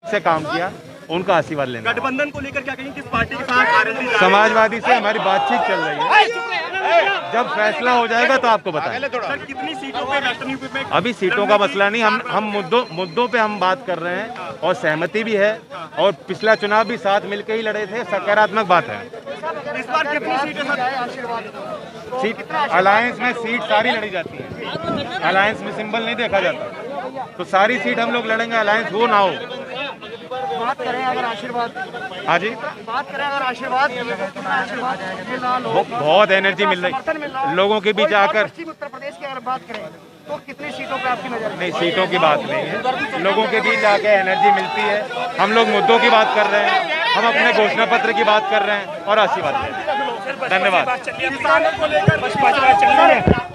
से काम किया, उनका आशीर्वाद लेना। गठबंधन को लेकर क्या कहेंगे, किस पार्टी के साथ? समाजवादी से हमारी बातचीत चल रही है, जब फैसला हो जाएगा तो आपको बताएंगे। सर कितनी सीटों पे वेस्टर्न यूपी में? अभी सीटों का मसला नहीं, हम मुद्दों पे हम बात कर रहे हैं और सहमति भी है, और पिछला चुनाव भी साथ मिलकर ही लड़े थे, सकारात्मक बात है। इस बार कितनी सीटें सर? सीट अलायंस में सीट सारी लड़ी जाती है, अलायंस में सिंबल नहीं देखा जाता, तो सारी सीट हम लोग लड़ेंगे, अलायंस हो ना हो। बात करें अगर आशीर्वाद, हाँ जी, बात करें अगर आशीर्वाद, बहुत एनर्जी मिल रही लोगों के बीच आकर। पश्चिम उत्तर प्रदेश की अगर बात करें तो कितनी सीटों पे आपकी नजर? नहीं, सीटों की बात नहीं है, लोगों के बीच आके एनर्जी मिलती है। हम लोग मुद्दों की बात कर रहे हैं, हम अपने घोषणा पत्र की बात कर रहे हैं और आशीर्वाद ले रहे हैं। धन्यवाद। किसानों को लेकर बात चल रही है।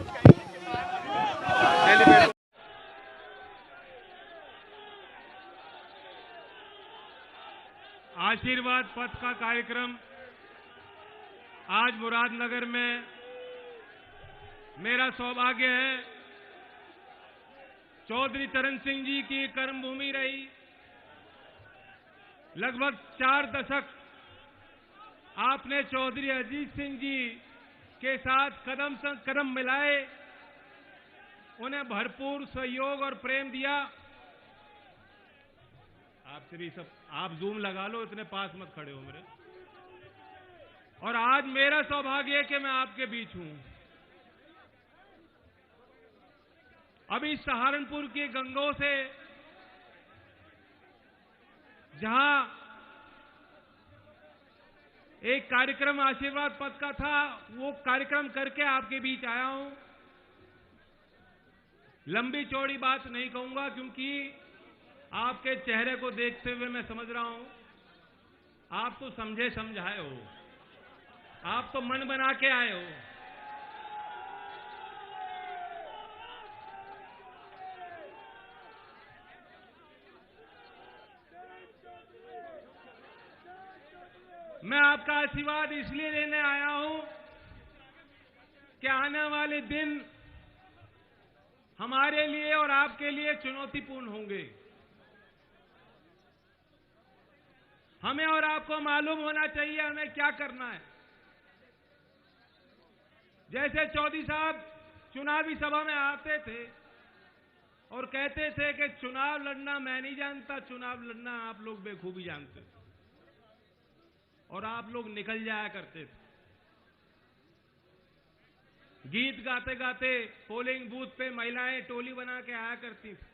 आशीर्वाद पथ का कार्यक्रम आज मुरादनगर में मेरा सौभाग्य है। चौधरी चरण सिंह जी की कर्मभूमि रही, लगभग 4 दशक आपने चौधरी अजीत सिंह जी के साथ कदम से कदम मिलाए, उन्हें भरपूर सहयोग और प्रेम दिया। आपसे भी सब, आप जूम लगा लो, इतने पास मत खड़े हो मेरे। और आज मेरा सौभाग्य है कि मैं आपके बीच हूं। अभी सहारनपुर की गंगों से जहां एक कार्यक्रम आशीर्वाद पथ का था, वो कार्यक्रम करके आपके बीच आया हूं। लंबी चौड़ी बात नहीं कहूंगा, क्योंकि आपके चेहरे को देखते हुए मैं समझ रहा हूं आप तो समझे समझाए हो, आप तो मन बना के आए हो। मैं आपका आशीर्वाद इसलिए लेने आया हूं कि आने वाले दिन हमारे लिए और आपके लिए चुनौतीपूर्ण होंगे। हमें और आपको मालूम होना चाहिए हमें क्या करना है। जैसे चौधरी साहब चुनावी सभा में आते थे और कहते थे कि चुनाव लड़ना मैं नहीं जानता, चुनाव लड़ना आप लोग बेखूबी जानते थे, और आप लोग निकल जाया करते थे। गीत गाते गाते पोलिंग बूथ पे महिलाएं टोली बना के आया करती थी,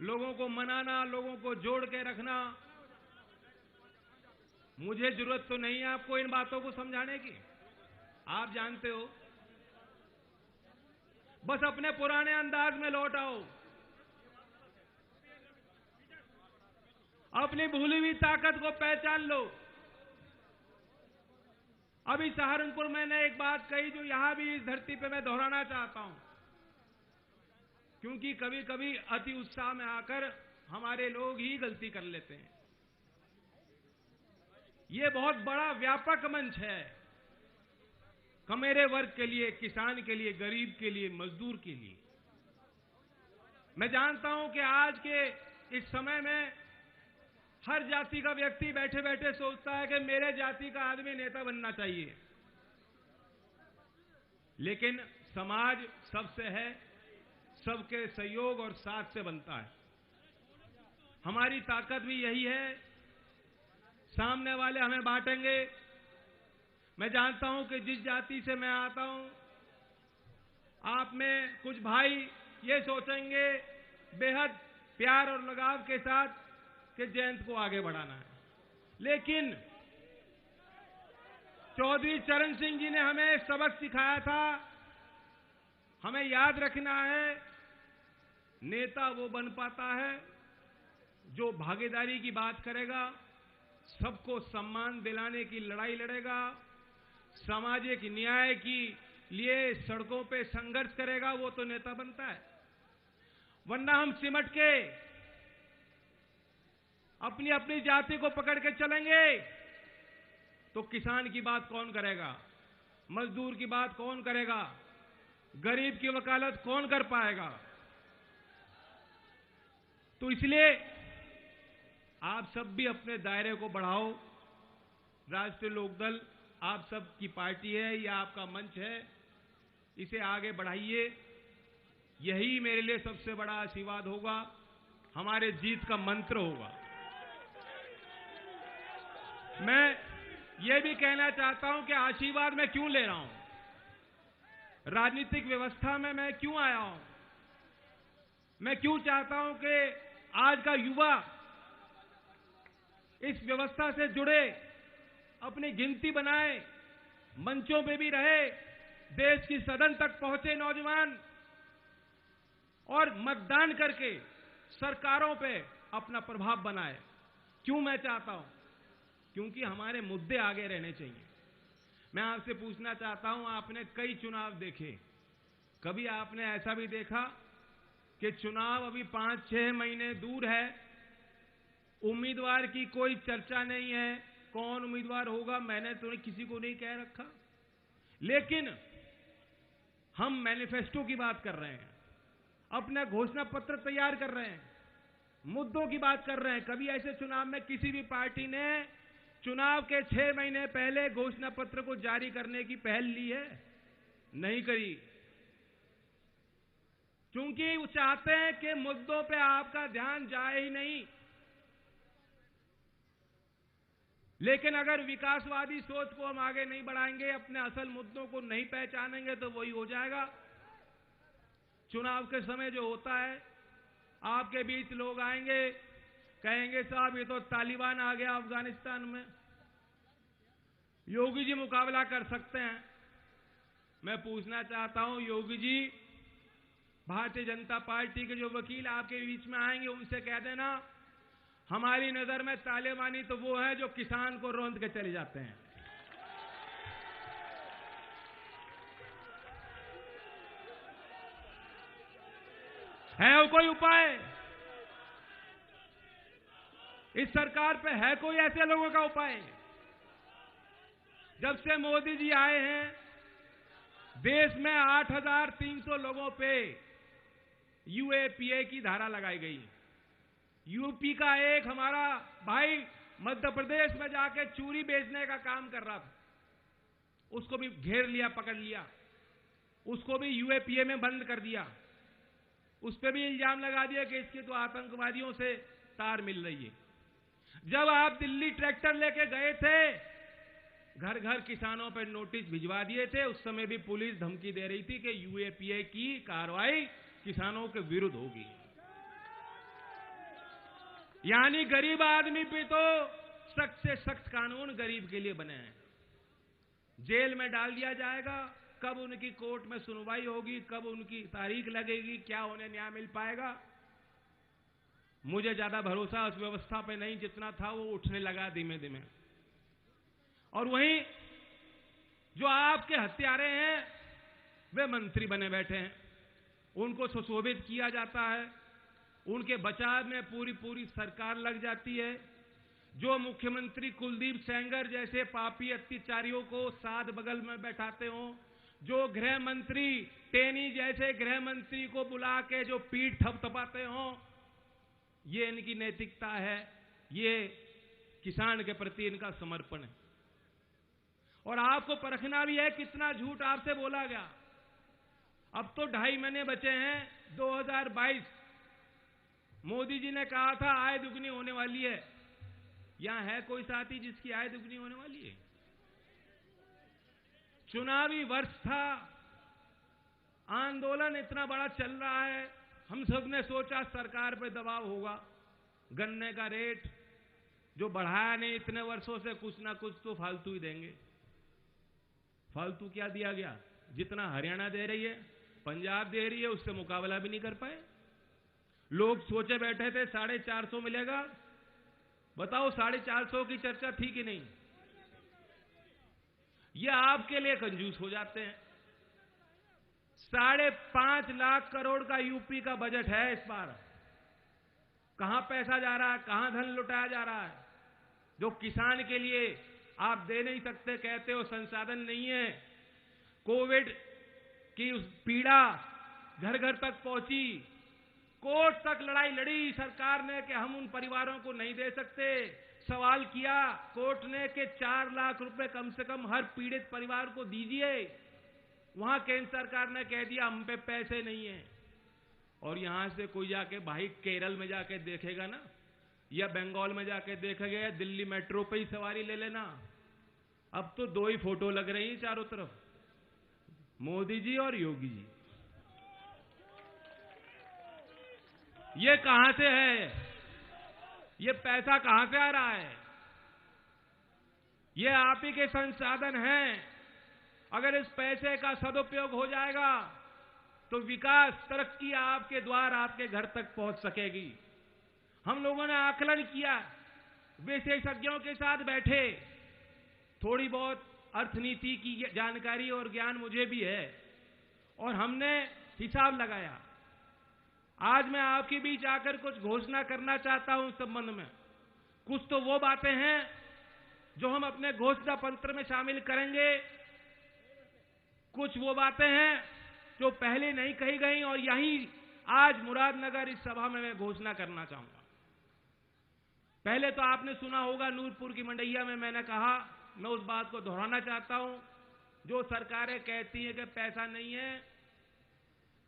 लोगों को मनाना, लोगों को जोड़ के रखना। मुझे जरूरत तो नहीं है आपको इन बातों को समझाने की, आप जानते हो। बस अपने पुराने अंदाज में लौट आओ, अपनी भूली हुई ताकत को पहचान लो। अभी सहारनपुर मैंने एक बात कही जो यहां भी इस धरती पे मैं दोहराना चाहता हूं, क्योंकि कभी कभी अति उत्साह में आकर हमारे लोग ही गलती कर लेते हैं। ये बहुत बड़ा व्यापक मंच है, कमेरे वर्ग के लिए, किसान के लिए, गरीब के लिए, मजदूर के लिए। मैं जानता हूं कि आज के इस समय में हर जाति का व्यक्ति बैठे बैठे सोचता है कि मेरे जाति का आदमी नेता बनना चाहिए, लेकिन समाज सबसे है, सबके सहयोग और साथ से बनता है। हमारी ताकत भी यही है, सामने वाले हमें बांटेंगे। मैं जानता हूं कि जिस जाति से मैं आता हूं, आप में कुछ भाई ये सोचेंगे बेहद प्यार और लगाव के साथ कि जयंत को आगे बढ़ाना है, लेकिन चौधरी चरण सिंह जी ने हमें सबक सिखाया था। हमें याद रखना है, नेता वो बन पाता है जो भागीदारी की बात करेगा, सबको सम्मान दिलाने की लड़ाई लड़ेगा, सामाजिक न्याय की लिए सड़कों पे संघर्ष करेगा, वो तो नेता बनता है। वरना हम सिमट के अपनी अपनी जाति को पकड़ के चलेंगे तो किसान की बात कौन करेगा, मजदूर की बात कौन करेगा, गरीब की वकालत कौन कर पाएगा। तो इसलिए आप सब भी अपने दायरे को बढ़ाओ। राष्ट्रीय लोकदल आप सब की पार्टी है, यह आपका मंच है, इसे आगे बढ़ाइए। यही मेरे लिए सबसे बड़ा आशीर्वाद होगा, हमारे जीत का मंत्र होगा। मैं यह भी कहना चाहता हूं कि आशीर्वाद मैं क्यों ले रहा हूं, राजनीतिक व्यवस्था में मैं क्यों आया हूं, मैं क्यों चाहता हूं कि आज का युवा इस व्यवस्था से जुड़े, अपनी गिनती बनाए, मंचों पे भी रहे, देश की सदन तक पहुंचे नौजवान और मतदान करके सरकारों पे अपना प्रभाव बनाए। क्यों मैं चाहता हूं? क्योंकि हमारे मुद्दे आगे रहने चाहिए। मैं आपसे पूछना चाहता हूं, आपने कई चुनाव देखे, कभी आपने ऐसा भी देखा कि चुनाव अभी 5-6 महीने दूर है, उम्मीदवार की कोई चर्चा नहीं है, कौन उम्मीदवार होगा मैंने तो किसी को नहीं कह रखा, लेकिन हम मैनिफेस्टो की बात कर रहे हैं, अपना घोषणा पत्र तैयार कर रहे हैं, मुद्दों की बात कर रहे हैं। कभी ऐसे चुनाव में किसी भी पार्टी ने चुनाव के 6 महीने पहले घोषणा पत्र को जारी करने की पहल ली है? नहीं करी, क्योंकि वो चाहते हैं कि मुद्दों पे आपका ध्यान जाए ही नहीं। लेकिन अगर विकासवादी सोच को हम आगे नहीं बढ़ाएंगे, अपने असल मुद्दों को नहीं पहचानेंगे, तो वही हो जाएगा। चुनाव के समय जो होता है, आपके बीच लोग आएंगे, कहेंगे साहब ये तो तालिबान आ गया अफगानिस्तान में, योगी जी मुकाबला कर सकते हैं। मैं पूछना चाहता हूं, योगी जी, भारतीय जनता पार्टी के जो वकील आपके बीच में आएंगे उनसे कह देना, हमारी नजर में तालिबानी तो वो है जो किसान को रौंद के चले जाते हैं। है वो कोई उपाय? इस सरकार पे है कोई ऐसे लोगों का उपाय? जब से मोदी जी आए हैं, देश में 8,300 लोगों पे यूएपीए की धारा लगाई गई। यूपी का एक हमारा भाई मध्य प्रदेश में जाके चूरी बेचने का काम कर रहा था, उसको भी घेर लिया, पकड़ लिया, उसको भी यूएपीए में बंद कर दिया। उस पर भी इल्जाम लगा दिया कि इसकी तो आतंकवादियों से तार मिल रही है। जब आप दिल्ली ट्रैक्टर लेके गए थे, घर घर किसानों पर नोटिस भिजवा दिए थे, उस समय भी पुलिस धमकी दे रही थी कि यूएपीए की कार्रवाई किसानों के विरुद्ध होगी। यानी गरीब आदमी पे तो सख्त से सख्त कानून गरीब के लिए बने हैं। जेल में डाल दिया जाएगा, कब उनकी कोर्ट में सुनवाई होगी, कब उनकी तारीख लगेगी, क्या उन्हें न्याय मिल पाएगा? मुझे ज्यादा भरोसा उस व्यवस्था पे नहीं, जितना था वो उठने लगा धीमे धीमे। और वहीं जो आपके हत्यारे हैं वे मंत्री बने बैठे हैं, उनको सुशोभित किया जाता है, उनके बचाव में पूरी सरकार लग जाती है। जो मुख्यमंत्री कुलदीप सेंगर जैसे पापी अत्याचारियों को साथ बगल में बैठाते हो, जो गृह मंत्री टेनी जैसे गृह मंत्री को बुला के जो पीठ थपथपाते हो, ये इनकी नैतिकता है, ये किसान के प्रति इनका समर्पण है। और आपको परखना भी है कितना झूठ आपसे बोला गया। अब तो 2.5 महीने बचे हैं 2022। मोदी जी ने कहा था आय दुगनी होने वाली है। यहां है कोई साथी जिसकी आय दुगनी होने वाली है? चुनावी वर्ष था, आंदोलन इतना बड़ा चल रहा है, हम सब ने सोचा सरकार पे दबाव होगा, गन्ने का रेट जो बढ़ाया नहीं इतने वर्षों से, कुछ ना कुछ तो फालतू ही देंगे। फालतू क्या दिया गया? जितना हरियाणा दे रही है, पंजाब दे रही है, उससे मुकाबला भी नहीं कर पाए। लोग सोचे बैठे थे 450 मिलेगा, बताओ 450 की चर्चा थी कि नहीं? ये आपके लिए कंजूस हो जाते हैं। 5.5 लाख करोड़ का यूपी का बजट है इस बार। कहां पैसा जा रहा है, कहां धन लुटाया जा रहा है? जो किसान के लिए आप दे नहीं सकते, कहते हो संसाधन नहीं है। कोविड की उस पीड़ा घर घर तक पहुंची, कोर्ट तक लड़ाई लड़ी सरकार ने कि हम उन परिवारों को नहीं दे सकते। सवाल किया कोर्ट ने कि 4 लाख रुपए कम से कम हर पीड़ित परिवार को दीजिए। वहां केंद्र सरकार ने कह दिया हम पे पैसे नहीं है। और यहां से कोई जाके भाई केरल में जाके देखेगा ना, या बंगाल में जाके देखेगा, या दिल्ली मेट्रो पे ही सवारी ले लेना, अब तो 2 ही फोटो लग रही हैं चारों तरफ, मोदी जी और योगी जी। ये कहां से है? ये पैसा कहां से आ रहा है? ये आप ही के संसाधन हैं। अगर इस पैसे का सदुपयोग हो जाएगा तो विकास, तरक्की आपके द्वार, आपके घर तक पहुंच सकेगी। हम लोगों ने आकलन किया, विशेषज्ञों के साथ बैठे, थोड़ी बहुत अर्थनीति की जानकारी और ज्ञान मुझे भी है, और हमने हिसाब लगाया। आज मैं आपके बीच आकर कुछ घोषणा करना चाहता हूं इस संबंध में। कुछ तो वो बातें हैं जो हम अपने घोषणा पत्र में शामिल करेंगे, कुछ वो बातें हैं जो पहले नहीं कही गई, और यही आज मुरादनगर इस सभा में मैं घोषणा करना चाहूंगा। पहले तो आपने सुना होगा नूरपुर की मंडैया में मैंने कहा, मैं उस बात को दोहराना चाहता हूं, जो सरकारें कहती हैं कि पैसा नहीं है,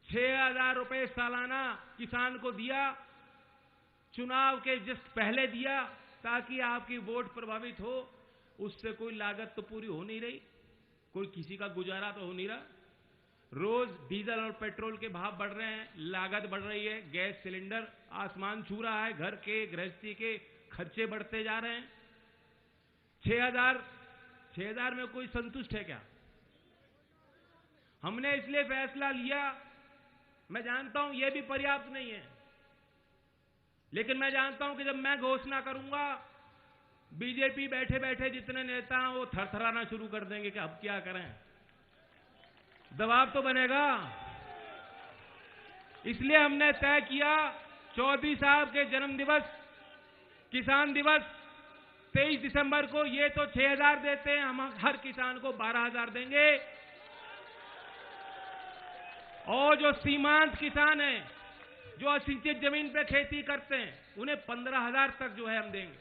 6,000 रुपए सालाना किसान को दिया, चुनाव के जस्ट पहले दिया, ताकि आपकी वोट प्रभावित हो। उससे कोई लागत तो पूरी हो नहीं रही, कोई किसी का गुजारा तो हो नहीं रहा। रोज डीजल और पेट्रोल के भाव बढ़ रहे हैं, लागत बढ़ रही है, गैस सिलेंडर आसमान छू रहा है, घर के गृहस्थी के खर्चे बढ़ते जा रहे हैं। 6,000 में कोई संतुष्ट है क्या? हमने इसलिए फैसला लिया, मैं जानता हूं यह भी पर्याप्त नहीं है, लेकिन मैं जानता हूं कि जब मैं घोषणा करूंगा, बीजेपी बैठे बैठे जितने नेता हैं वो थरथराना शुरू कर देंगे कि अब क्या करें, दबाव तो बनेगा। इसलिए हमने तय किया, चौधरी साहब के जन्म दिवस, किसान दिवस 23 दिसंबर को, ये तो 6,000 देते हैं, हम हर किसान को 12,000 देंगे। और जो सीमांत किसान हैं, जो असिंचित जमीन पे खेती करते हैं, उन्हें 15,000 तक जो है हम देंगे।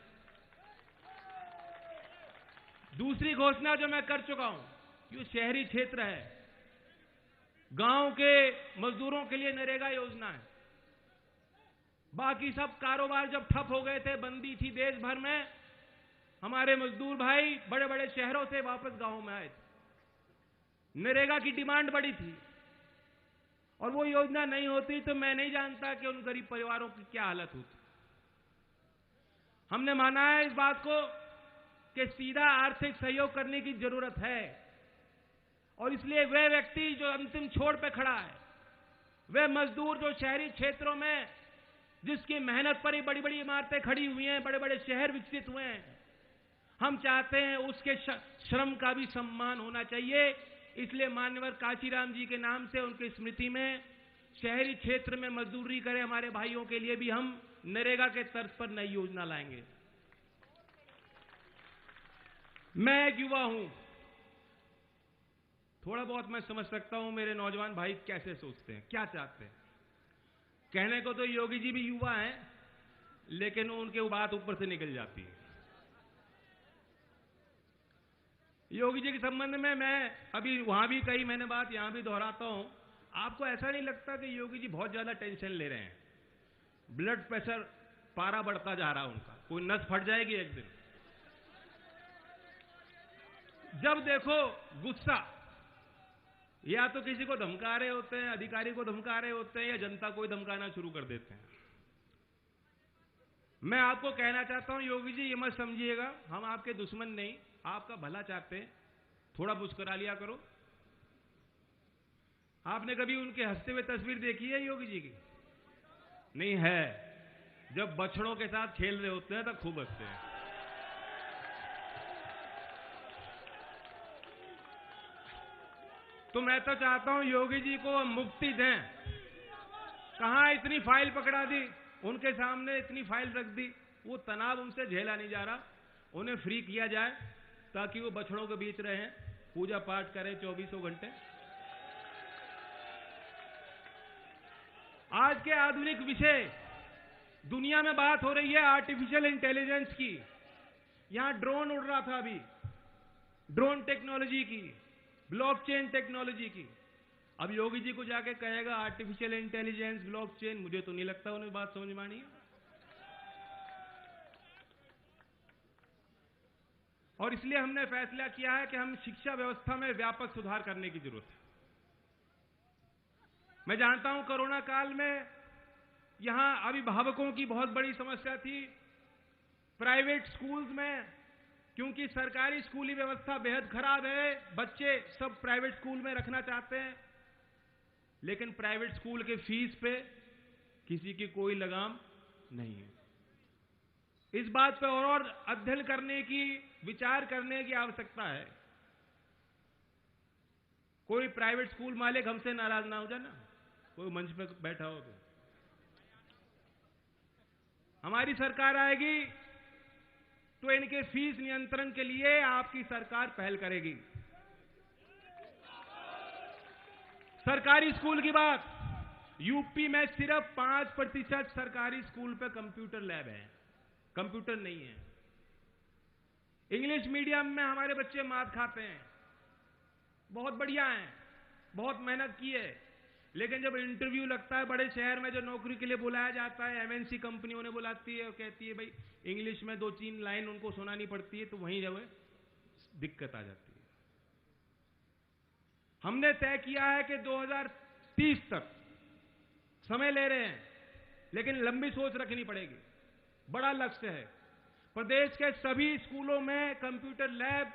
दूसरी घोषणा जो मैं कर चुका हूं, ये शहरी क्षेत्र है, गांव के मजदूरों के लिए नरेगा योजना है। बाकी सब कारोबार जब ठप हो गए थे, बंदी थी देश भर में, हमारे मजदूर भाई बड़े बड़े शहरों से वापस गांव में आए थे। नरेगा की डिमांड बड़ी थी, और वो योजना नहीं होती तो मैं नहीं जानता कि उन गरीब परिवारों की क्या हालत होती। हमने माना है इस बात को कि सीधा आर्थिक सहयोग करने की जरूरत है, और इसलिए वह व्यक्ति जो अंतिम छोर पे खड़ा है, वह मजदूर जो शहरी क्षेत्रों में, जिसकी मेहनत पर ही बड़ी बड़ी इमारतें खड़ी हुई हैं, बड़े बड़े शहर विकसित हुए हैं, हम चाहते हैं उसके श्रम का भी सम्मान होना चाहिए। इसलिए मान्यवर काशीराम जी के नाम से, उनकी स्मृति में, शहरी क्षेत्र में मजदूरी करें हमारे भाइयों के लिए भी हम नरेगा के तर्ज पर नई योजना लाएंगे। मैं एक युवा हूं, थोड़ा बहुत मैं समझ सकता हूं मेरे नौजवान भाई कैसे सोचते हैं, क्या चाहते हैं। कहने को तो योगी जी भी युवा हैं, लेकिन उनके बात ऊपर से निकल जाती है। योगी जी के संबंध में मैं अभी वहां भी कही मैंने बात, यहां भी दोहराता हूं। आपको ऐसा नहीं लगता कि योगी जी बहुत ज्यादा टेंशन ले रहे हैं? ब्लड प्रेशर पारा बढ़ता जा रहा है उनका, कोई नस फट जाएगी एक दिन। जब देखो गुस्सा, या तो किसी को धमका रहे होते हैं, अधिकारी को धमका रहे होते हैं, या जनता को धमकाना शुरू कर देते हैं। मैं आपको कहना चाहता हूं योगी जी, ये मत समझिएगा हम आपके दुश्मन नहीं, आपका भला चाहते हैं। थोड़ा मुस्कुरा लिया करो। आपने कभी उनके हंसते हुए तस्वीर देखी है योगी जी की? नहीं है। जब बछड़ों के साथ खेल रहे होते हैं तब खूब हंसते हैं। तो मैं तो चाहता हूं योगी जी को मुक्ति दें। कहां इतनी फाइल पकड़ा दी, उनके सामने इतनी फाइल रख दी, वो तनाव उनसे झेला नहीं जा रहा। उन्हें फ्री किया जाए ताकि वो बछड़ों के बीच रहें, पूजा पाठ करें 24 घंटे। आज के आधुनिक विषय दुनिया में बात हो रही है आर्टिफिशियल इंटेलिजेंस की। यहां ड्रोन उड़ रहा था अभी, ड्रोन टेक्नोलॉजी की, ब्लॉकचेन टेक्नोलॉजी की। अब योगी जी को जाके कहेगा आर्टिफिशियल इंटेलिजेंस, ब्लॉकचेन, मुझे तो नहीं लगता उन्हें बात समझ में आनी है। और इसलिए हमने फैसला किया है कि हम शिक्षा व्यवस्था में व्यापक सुधार करने की जरूरत है। मैं जानता हूं कोरोना काल में यहां अभिभावकों की बहुत बड़ी समस्या थी। प्राइवेट स्कूल्स में, क्योंकि सरकारी स्कूली व्यवस्था बेहद खराब है, बच्चे सब प्राइवेट स्कूल में रखना चाहते हैं, लेकिन प्राइवेट स्कूल के फीस पे किसी की कोई लगाम नहीं है। इस बात पे और अध्ययन करने की, विचार करने की आवश्यकता है। कोई प्राइवेट स्कूल मालिक हमसे नाराज ना हो जाए ना, कोई मंच पे बैठा हो तो। हमारी सरकार आएगी तो इनके फीस नियंत्रण के लिए आपकी सरकार पहल करेगी। सरकारी स्कूल की बात, यूपी में सिर्फ 5% सरकारी स्कूल पे कंप्यूटर लैब है, कंप्यूटर नहीं है। इंग्लिश मीडियम में हमारे बच्चे मात खाते हैं, बहुत बढ़िया हैं, बहुत मेहनत की है, लेकिन जब इंटरव्यू लगता है बड़े शहर में, जो नौकरी के लिए बुलाया जाता है, एमएनसी कंपनी उन्हें बुलाती है और कहती है भाई इंग्लिश में 2-3 लाइन उनको सुनानी पड़ती है, तो वहीं जो है दिक्कत आ जाती है। हमने तय किया है कि 2030 तक, समय ले रहे हैं लेकिन लंबी सोच रखनी पड़ेगी, बड़ा लक्ष्य है, प्रदेश के सभी स्कूलों में कंप्यूटर लैब,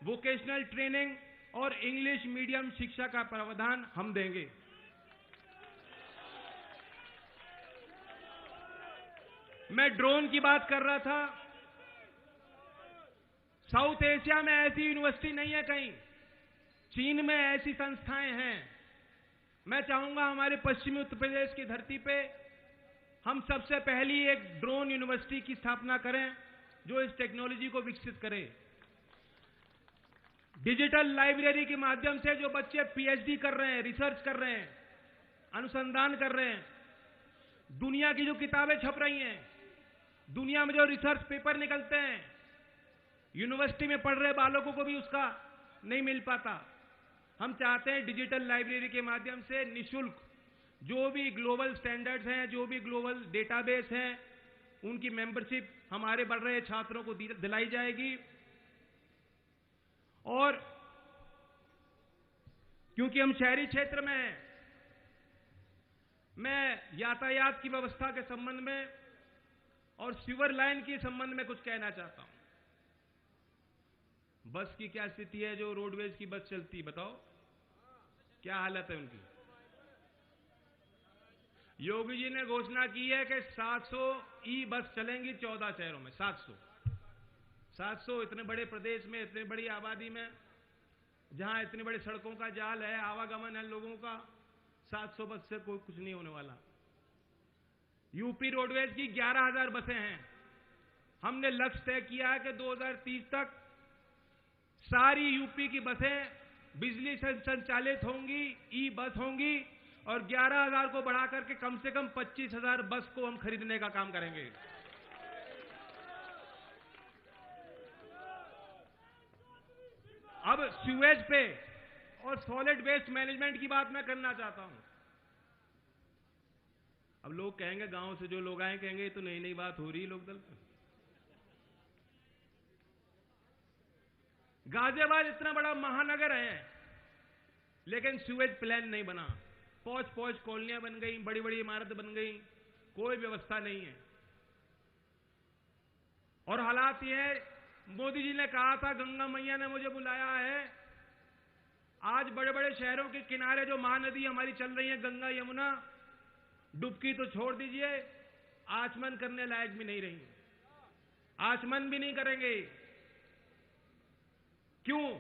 वोकेशनल ट्रेनिंग और इंग्लिश मीडियम शिक्षा का प्रावधान हम देंगे। मैं ड्रोन की बात कर रहा था। साउथ एशिया में ऐसी यूनिवर्सिटी नहीं है कहीं, चीन में ऐसी संस्थाएं हैं। मैं चाहूंगा हमारे पश्चिमी उत्तर प्रदेश की धरती पे हम सबसे पहली एक ड्रोन यूनिवर्सिटी की स्थापना करें जो इस टेक्नोलॉजी को विकसित करे। डिजिटल लाइब्रेरी के माध्यम से जो बच्चे पीएचडी कर रहे हैं, रिसर्च कर रहे हैं, अनुसंधान कर रहे हैं, दुनिया की जो किताबें छप रही हैं, दुनिया में जो रिसर्च पेपर निकलते हैं, यूनिवर्सिटी में पढ़ रहे बालकों को भी उसका नहीं मिल पाता। हम चाहते हैं डिजिटल लाइब्रेरी के माध्यम से निःशुल्क जो भी ग्लोबल स्टैंडर्ड्स हैं, जो भी ग्लोबल डेटाबेस हैं, उनकी मेंबरशिप हमारे बढ़ रहे छात्रों को दिलाई जाएगी। और क्योंकि हम शहरी क्षेत्र में हैं, मैं यातायात की व्यवस्था के संबंध में और सीवर लाइन के संबंध में कुछ कहना चाहता हूं। बस की क्या स्थिति है? जो रोडवेज की बस चलती, बताओ क्या हालत है उनकी। योगी जी ने घोषणा की है कि 700 ई बस चलेंगी 14 शहरों में। 700 इतने बड़े प्रदेश में, इतनी बड़ी आबादी में, जहां इतनी बड़ी सड़कों का जाल है, आवागमन है लोगों का, 700 बस से कोई कुछ नहीं होने वाला। यूपी रोडवेज की 11,000 बसें हैं। हमने लक्ष्य तय किया है कि 2030 तक सारी यूपी की बसें बिजली से संचालित होंगी, ई बस होंगी, और 11,000 को बढ़ाकर के कम से कम 25,000 बस को हम खरीदने का काम करेंगे। अब सीवेज पे और सॉलिड वेस्ट मैनेजमेंट की बात मैं करना चाहता हूं। अब लोग कहेंगे, गांव से जो लोग आए कहेंगे ये तो नई नई बात हो रही है लोकदल पे। गाजियाबाद इतना बड़ा महानगर है लेकिन सीवेज प्लान नहीं बना। पौच कॉलोनियां बन गई, बड़ी बड़ी इमारतें बन गई, कोई व्यवस्था नहीं है। और हालात ये है, मोदी जी ने कहा था, गंगा मैया ने मुझे बुलाया है, आज बड़े बड़े शहरों के किनारे जो महानदी हमारी चल रही है, गंगा यमुना, डुबकी तो छोड़ दीजिए, आचमन करने लायक भी नहीं रही। आचमन भी नहीं करेंगे। क्यों?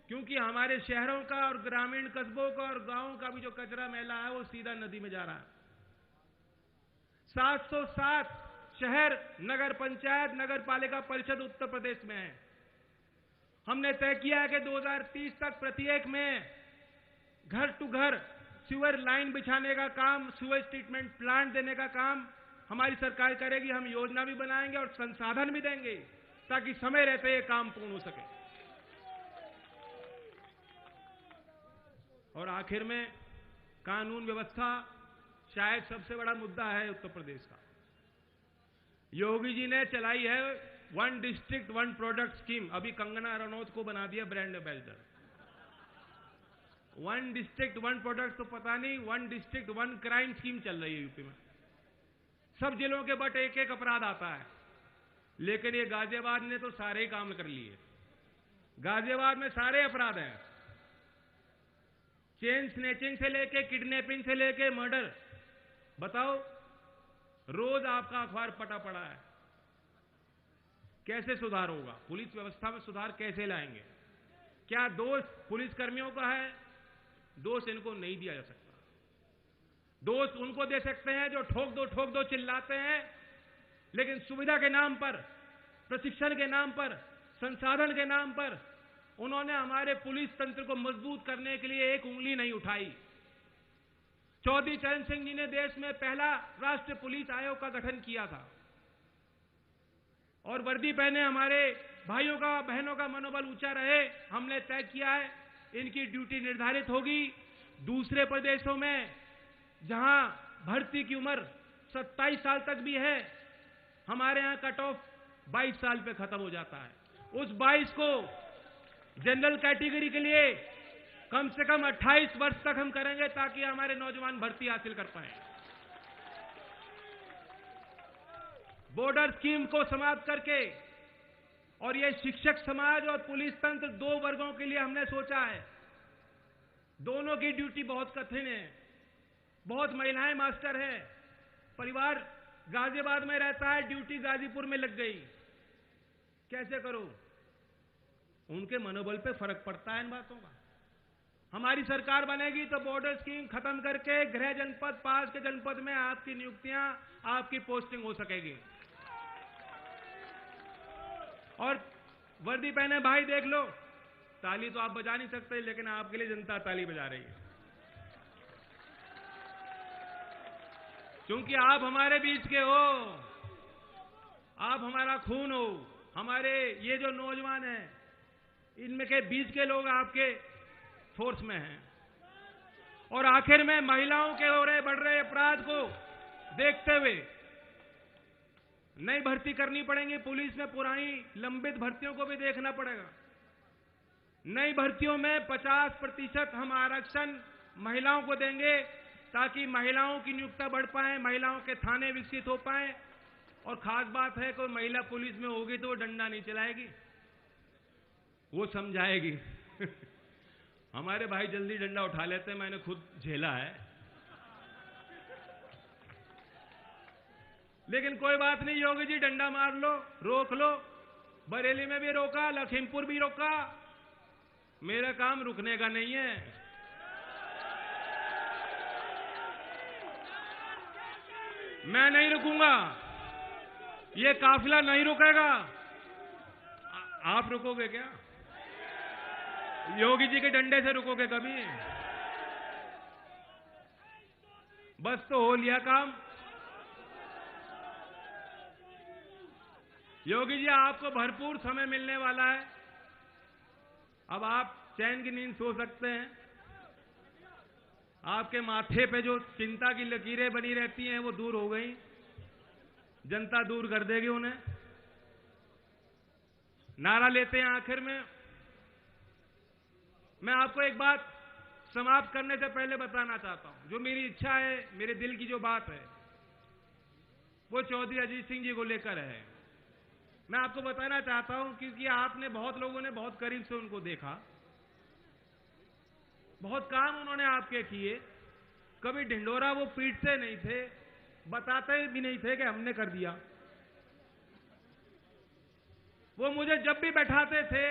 क्योंकि हमारे शहरों का और ग्रामीण कस्बों का और गांवों का भी जो कचरा मैला है वो सीधा नदी में जा रहा है। 707 शहर, नगर पंचायत, नगर पालिका परिषद उत्तर प्रदेश में है। हमने तय किया है कि 2030 तक प्रत्येक में घर टू घर सीवर लाइन बिछाने का काम, सीवर ट्रीटमेंट प्लांट देने का काम हमारी सरकार करेगी। हम योजना भी बनाएंगे और संसाधन भी देंगे ताकि समय रहते ये काम पूर्ण हो सके। और आखिर में कानून व्यवस्था शायद सबसे बड़ा मुद्दा है उत्तर प्रदेश का। योगी जी ने चलाई है 1 डिस्ट्रिक्ट 1 प्रोडक्ट स्कीम। अभी कंगना रनौत को बना दिया ब्रांड एम्बेसडर। 1 डिस्ट्रिक्ट 1 प्रोडक्ट तो पता नहीं, 1 डिस्ट्रिक्ट 1 क्राइम स्कीम चल रही है यूपी में। सब जिलों के बट एक एक अपराध आता है, लेकिन ये गाजियाबाद ने तो सारे ही काम कर लिए। गाजियाबाद में सारे अपराध हैं, चेन स्नैचिंग से लेके किडनैपिंग से लेके मर्डर। बताओ, रोज आपका अखबार पटा पड़ा है। कैसे सुधार होगा? पुलिस व्यवस्था में सुधार कैसे लाएंगे? क्या दोष पुलिस कर्मियों का है? दोष इनको नहीं दिया जा सकता। दोष उनको दे सकते हैं जो ठोक दो चिल्लाते हैं, लेकिन सुविधा के नाम पर, प्रशिक्षण के नाम पर, संसाधन के नाम पर उन्होंने हमारे पुलिस तंत्र को मजबूत करने के लिए एक उंगली नहीं उठाई। चौधरी चरण सिंह जी ने देश में पहला राष्ट्रीय पुलिस आयोग का गठन किया था और वर्दी पहने हमारे भाइयों का, बहनों का मनोबल ऊंचा रहे। हमने तय किया है इनकी ड्यूटी निर्धारित होगी। दूसरे प्रदेशों में जहां भर्ती की उम्र 27 साल तक भी है, हमारे यहां कट ऑफ 22 साल पे खत्म हो जाता है। उस 22 को जनरल कैटेगरी के लिए कम से कम 28 वर्ष तक हम करेंगे ताकि हमारे नौजवान भर्ती हासिल कर पाए। बॉर्डर स्कीम को समाप्त करके, और ये शिक्षक समाज और पुलिस तंत्र 2 वर्गों के लिए हमने सोचा है। दोनों की ड्यूटी बहुत कठिन है। बहुत महिलाएं मास्टर है, परिवार गाजियाबाद में रहता है, ड्यूटी गाजीपुर में लग गई। कैसे करो? उनके मनोबल पे फर्क पड़ता है इन बातों का। हमारी सरकार बनेगी तो बॉर्डर स्कीम खत्म करके गृह जनपद, पास के जनपद में आपकी नियुक्तियां, आपकी पोस्टिंग हो सकेगी। और वर्दी पहने भाई देख लो, ताली तो आप बजा नहीं सकते, लेकिन आपके लिए जनता ताली बजा रही है, क्योंकि आप हमारे बीच के हो, आप हमारा खून हो। हमारे ये जो नौजवान हैं, इनमें के बीच के लोग आपके फोर्स में हैं। और आखिर में महिलाओं के हो रहे बढ़ रहे अपराध को देखते हुए नई भर्ती करनी पड़ेगी। पुलिस में पुरानी लंबित भर्तियों को भी देखना पड़ेगा। नई भर्तियों में 50% हम आरक्षण महिलाओं को देंगे ताकि महिलाओं की नियुक्ति बढ़ पाए, महिलाओं के थाने विकसित हो पाए। और खास बात है, कोई महिला पुलिस में होगी तो वो डंडा नहीं चलाएगी, वो समझाएगी। हमारे भाई जल्दी डंडा उठा लेते हैं, मैंने खुद झेला है। लेकिन कोई बात नहीं, योगी जी डंडा मार लो, रोक लो। बरेली में भी रोका, लखीमपुर भी रोका। मेरा काम रुकने का नहीं है। मैं नहीं रुकूंगा, ये काफिला नहीं रुकेगा। आप रुकोगे क्या? योगी जी के डंडे से रुकोगे कभी? बस तो हो लिया काम। योगी जी, आपको भरपूर समय मिलने वाला है। अब आप चैन की नींद सो सकते हैं। आपके माथे पे जो चिंता की लकीरें बनी रहती हैं वो दूर हो गई। जनता दूर कर देगी उन्हें। नारा लेते हैं आखिर में। मैं आपको एक बात समाप्त करने से पहले बताना चाहता हूं, जो मेरी इच्छा है, मेरे दिल की जो बात है, वो चौधरी अजीत सिंह जी को लेकर है। मैं आपको बताना चाहता हूं क्योंकि आपने, बहुत लोगों ने बहुत करीब से उनको देखा, बहुत काम उन्होंने आपके किए। कभी ढिंढोरा वो पीटते नहीं थे, बताते भी नहीं थे कि हमने कर दिया। वो मुझे जब भी बैठाते थे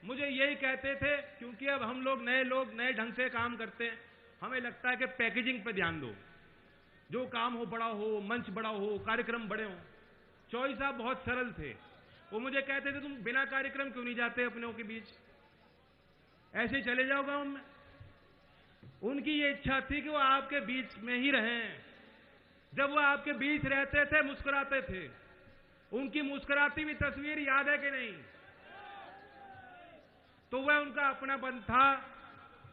मुझे यही कहते थे, क्योंकि अब हम लोग नए ढंग से काम करते हैं, हमें लगता है कि पैकेजिंग पे ध्यान दो, जो काम हो बड़ा हो, मंच बड़ा हो, कार्यक्रम बड़े हो। चौधरी साहब बहुत सरल थे। वो मुझे कहते थे, तुम बिना कार्यक्रम क्यों नहीं जाते अपनों के बीच, ऐसे चले जाओ गांव में। उनकी ये इच्छा थी कि वो आपके बीच में ही रहें। जब वो आपके बीच रहते थे, मुस्कुराते थे, उनकी मुस्कुराती हुई तस्वीर याद है कि नहीं? तो वह उनका अपनापन था।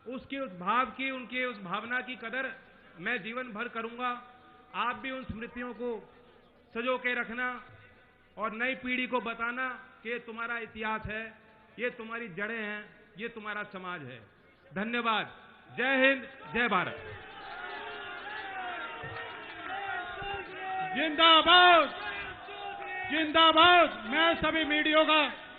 उसकी उस भाव की, उनकी उस भावना की कदर मैं जीवन भर करूंगा। आप भी उन स्मृतियों को सजो के रखना और नई पीढ़ी को बताना कि ये तुम्हारा इतिहास है, ये तुम्हारी जड़ें हैं, ये तुम्हारा समाज है। धन्यवाद। जय हिंद, जय भारत। जिंदाबाद, जिंदाबाद। मैं सभी मीडिया का